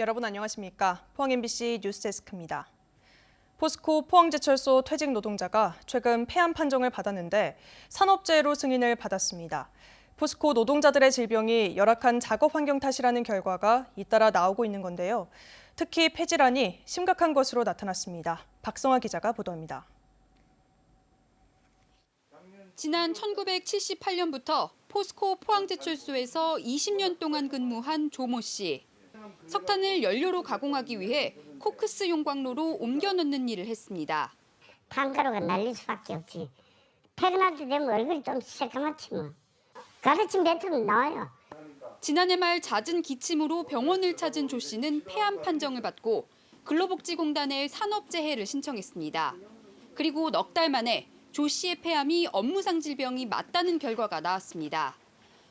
여러분 안녕하십니까? 포항 MBC 뉴스데스크입니다. 포스코 포항제철소 퇴직 노동자가 최근 폐암 판정을 받았는데 산업재해로 승인을 받았습니다. 포스코 노동자들의 질병이 열악한 작업 환경 탓이라는 결과가 잇따라 나오고 있는 건데요. 특히 폐질환이 심각한 것으로 나타났습니다. 박성아 기자가 보도합니다. 지난 1978년부터 포스코 포항제철소에서 20년 동안 근무한 조모 씨. 석탄을 연료로 가공하기 위해 코크스 용광로로 옮겨 넣는 일을 했습니다. 탄가루가 날릴 수밖에 없지. 퇴근할 때 되면 얼굴이 좀 새까맣지 뭐. 가르침 뱉으면 나와요. 지난해 말 잦은 기침으로 병원을 찾은 조 씨는 폐암 판정을 받고 근로복지공단에 산업재해를 신청했습니다. 그리고 넉 달 만에 조 씨의 폐암이 업무상 질병이 맞다는 결과가 나왔습니다.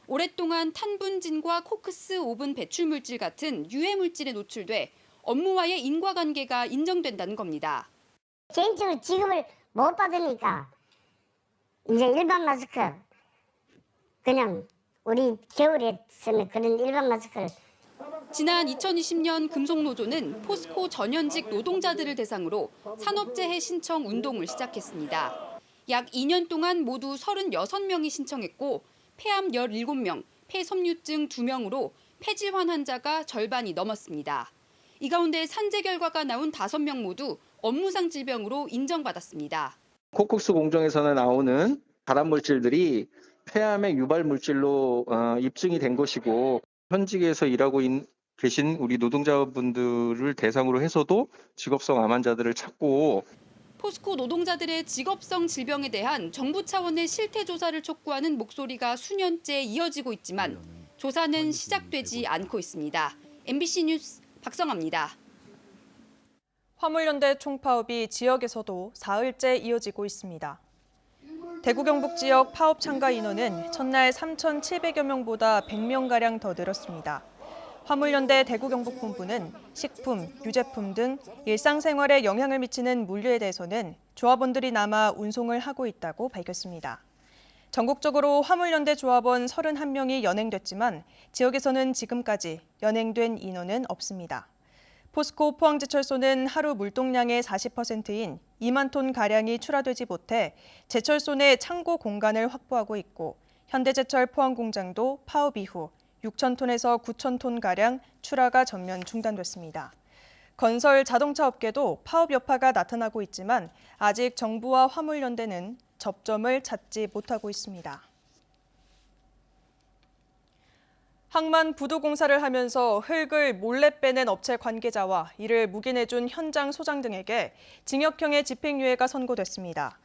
오랫동안 탄분진과 코크스 오븐 배출물질 같은 유해물질에 노출돼 업무와의 인과관계가 인정된다는 겁니다. 개인적으로 지급을 못 받으니까 이제 일반 마스크 그냥 우리 겨울에 쓰는 그런 일반 마스크를 지난 2020년 금속노조는 포스코 전현직 노동자들을 대상으로 산업재해 신청 운동을 시작했습니다. 약 2년 동안 모두 36명이 신청했고 폐암 17명, 폐섬유증 2명으로 폐질환 환자가 절반이 넘었습니다. 이 가운데 산재 결과가 나온 5명 모두 업무상 질병으로 인정받았습니다. 코크스 공정에서는 나오는 발암 물질들이 폐암의 유발 물질로 입증이 된 것이고 현직에서 일하고 계신 우리 노동자분들을 대상으로 해서도 직업성 암 환자들을 찾고 포스코 노동자들의 직업성 질병에 대한 정부 차원의 실태 조사를 촉구하는 목소리가 수년째 이어지고 있지만 조사는 시작되지 않고 있습니다. MBC 뉴스 박성아입니다. 화물연대 총파업이 지역에서도 사흘째 이어지고 있습니다. 대구 경북 지역 파업 참가 인원은 첫날 3,700여 명보다 100명가량 더 늘었습니다. 화물연대 대구 경북 본부는 식품, 유제품 등 일상생활에 영향을 미치는 물류에 대해서는 조합원들이 남아 운송을 하고 있다고 밝혔습니다. 전국적으로 화물연대 조합원 31명이 연행됐지만 지역에서는 지금까지 연행된 인원은 없습니다. 포스코 포항제철소는 하루 물동량의 40%인 2만 톤가량이 출하되지 못해 제철소 내 창고 공간을 확보하고 있고 현대제철 포항공장도 파업 이후 6천 톤에서 9천 톤가량 출하가 전면 중단됐습니다. 건설 자동차 업계도 파업 여파가 나타나고 있지만 아직 정부와 화물연대는 접점을 찾지 못하고 있습니다. 항만 부두 공사를 하면서 흙을 몰래 빼낸 업체 관계자와 이를 묵인해준 현장 소장 등에게 징역형의 집행유예가 선고됐습니다.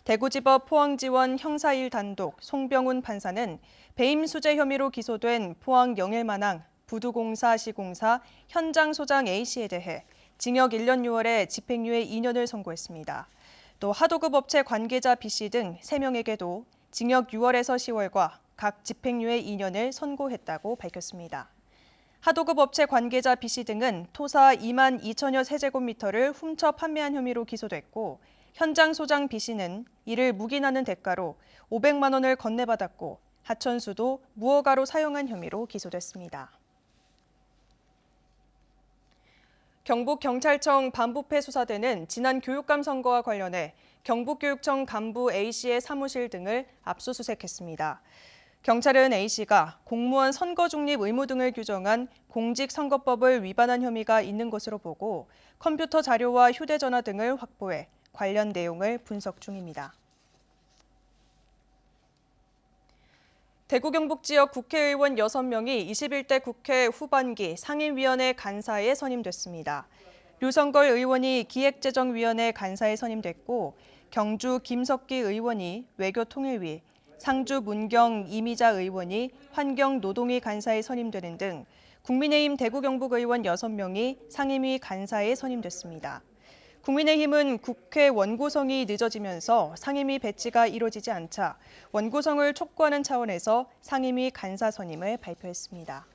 대구지법 포항지원 형사 1단독 송병훈 판사는 배임 수재 혐의로 기소된 포항 영일만항 부두공사 시공사 현장 소장 A씨에 대해 징역 1년 6월에 집행유예 2년을 선고했습니다. 또 하도급 업체 관계자 B씨 등 3명에게도 징역 6월에서 10월과 각 집행유예 2년을 선고했다고 밝혔습니다. 하도급 업체 관계자 B씨 등은 토사 2만 2천여 세제곱미터를 훔쳐 판매한 혐의로 기소됐고 현장 소장 B씨는 이를 묵인하는 대가로 500만 원을 건네받았고 하천수도 무허가로 사용한 혐의로 기소됐습니다. 경북경찰청 반부패 수사대는 지난 교육감 선거와 관련해 경북교육청 간부 A씨의 사무실 등을 압수수색했습니다. 경찰은 A씨가 공무원 선거 중립 의무 등을 규정한 공직선거법을 위반한 혐의가 있는 것으로 보고 컴퓨터 자료와 휴대전화 등을 확보해 관련 내용을 분석 중입니다. 대구 경북 지역 국회의원 6명이 21대 국회 후반기 상임위원회 간사에 선임됐습니다. 류성걸 의원이 기획재정위원회 간사에 선임됐고 경주 김석기 의원이 외교통일위, 상주 문경 이미자 의원이 환경노동위 간사에 선임되는 등 국민의힘 대구 경북 의원 6명이 상임위 간사에 선임됐습니다. 국민의힘은 국회 원구성이 늦어지면서 상임위 배치가 이루어지지 않자 원구성을 촉구하는 차원에서 상임위 간사 선임을 발표했습니다.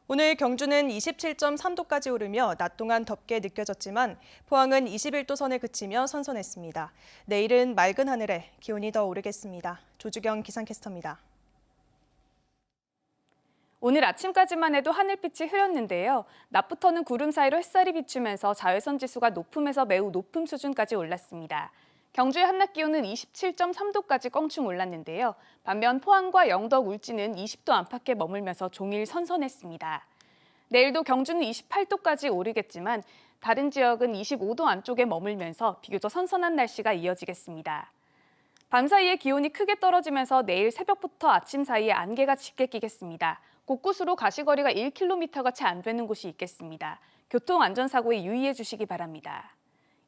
오늘 경주는 27.3도까지 오르며 낮 동안 덥게 느껴졌지만 포항은 21도 선에 그치며 선선했습니다. 내일은 맑은 하늘에 기온이 더 오르겠습니다. 조주경 기상캐스터입니다. 오늘 아침까지만 해도 하늘빛이 흐렸는데요. 낮부터는 구름 사이로 햇살이 비추면서 자외선 지수가 높음에서 매우 높음 수준까지 올랐습니다. 경주의 한낮 기온은 27.3도까지 껑충 올랐는데요. 반면 포항과 영덕, 울진은 20도 안팎에 머물면서 종일 선선했습니다. 내일도 경주는 28도까지 오르겠지만 다른 지역은 25도 안쪽에 머물면서 비교적 선선한 날씨가 이어지겠습니다. 밤사이에 기온이 크게 떨어지면서 내일 새벽부터 아침 사이에 안개가 짙게 끼겠습니다. 곳곳으로 가시거리가 1km가 채 안 되는 곳이 있겠습니다. 교통안전사고에 유의해 주시기 바랍니다.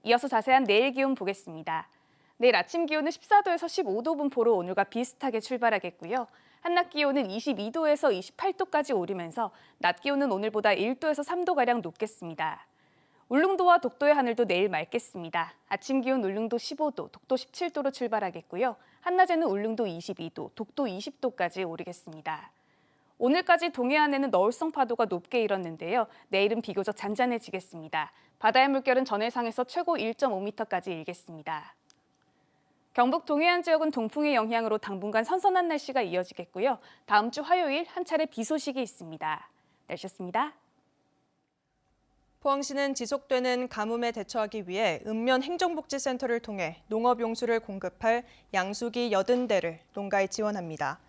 이어서 자세한 내일 기온 보겠습니다. 내일 아침 기온은 14도에서 15도 분포로 오늘과 비슷하게 출발하겠고요. 한낮 기온은 22도에서 28도까지 오르면서 낮 기온은 오늘보다 1도에서 3도가량 높겠습니다. 울릉도와 독도의 하늘도 내일 맑겠습니다. 아침 기온 울릉도 15도, 독도 17도로 출발하겠고요. 한낮에는 울릉도 22도, 독도 20도까지 오르겠습니다. 오늘까지 동해안에는 너울성 파도가 높게 일었는데요. 내일은 비교적 잔잔해지겠습니다. 바다의 물결은 전해상에서 최고 1.5m까지 일겠습니다. 경북 동해안 지역은 동풍의 영향으로 당분간 선선한 날씨가 이어지겠고요. 다음 주 화요일 한 차례 비 소식이 있습니다. 날씨였습니다. 포항시는 지속되는 가뭄에 대처하기 위해 읍면 행정복지센터를 통해 농업용수를 공급할 양수기 80대를 농가에 지원합니다.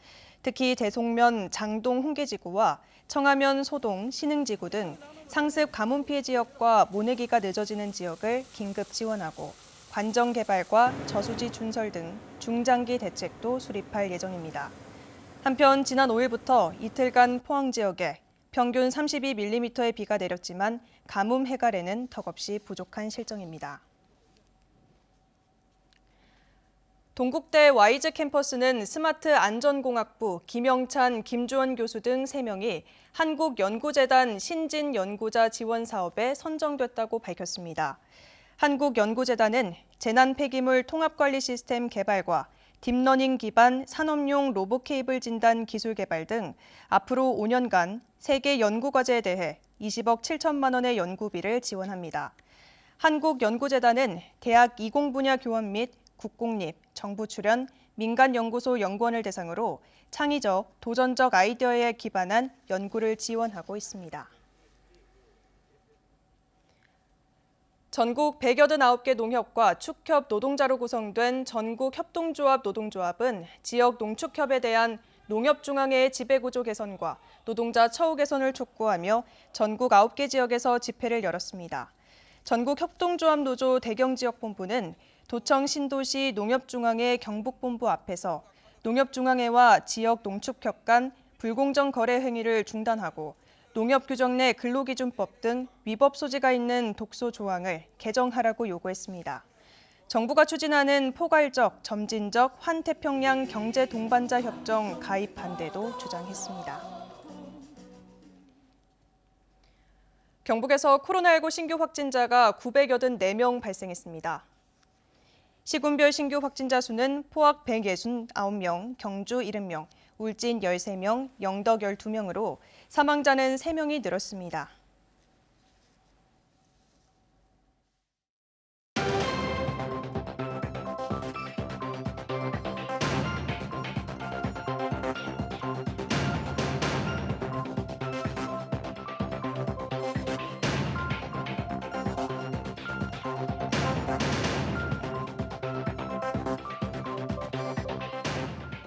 특히 대송면 장동 홍계지구와 청하면 소동 신흥지구 등 상습 가뭄 피해 지역과 모내기가 늦어지는 지역을 긴급 지원하고 관정 개발과 저수지 준설 등 중장기 대책도 수립할 예정입니다. 한편 지난 5일부터 이틀간 포항 지역에 평균 32mm의 비가 내렸지만 가뭄 해갈에는 턱없이 부족한 실정입니다. 동국대 와이즈 캠퍼스는 스마트 안전공학부 김영찬, 김주원 교수 등 3명이 한국연구재단 신진연구자 지원 사업에 선정됐다고 밝혔습니다. 한국연구재단은 재난 폐기물 통합관리 시스템 개발과 딥러닝 기반 산업용 로봇 케이블 진단 기술 개발 등 앞으로 5년간 세계 연구과제에 대해 20억 7천만 원의 연구비를 지원합니다. 한국연구재단은 대학 이공 분야 교원 및 국공립, 정부 출연, 민간연구소 연구원을 대상으로 창의적, 도전적 아이디어에 기반한 연구를 지원하고 있습니다. 전국 189개 농협과 축협 노동자로 구성된 전국협동조합 노동조합은 지역 농축협에 대한 농협중앙회의 지배구조 개선과 노동자 처우 개선을 촉구하며 전국 9개 지역에서 집회를 열었습니다. 전국협동조합 노조 대경지역본부는 도청 신도시 농협중앙회 경북본부 앞에서 농협중앙회와 지역 농축협 간 불공정 거래 행위를 중단하고 농협규정 내 근로기준법 등 위법 소지가 있는 독소 조항을 개정하라고 요구했습니다. 정부가 추진하는 포괄적, 점진적 환태평양 경제동반자 협정 가입 반대도 주장했습니다. 경북에서 코로나19 신규 확진자가 984명 발생했습니다. 시군별 신규 확진자 수는 포항 169명, 경주 70명, 울진 13명, 영덕 12명으로 사망자는 3명이 늘었습니다.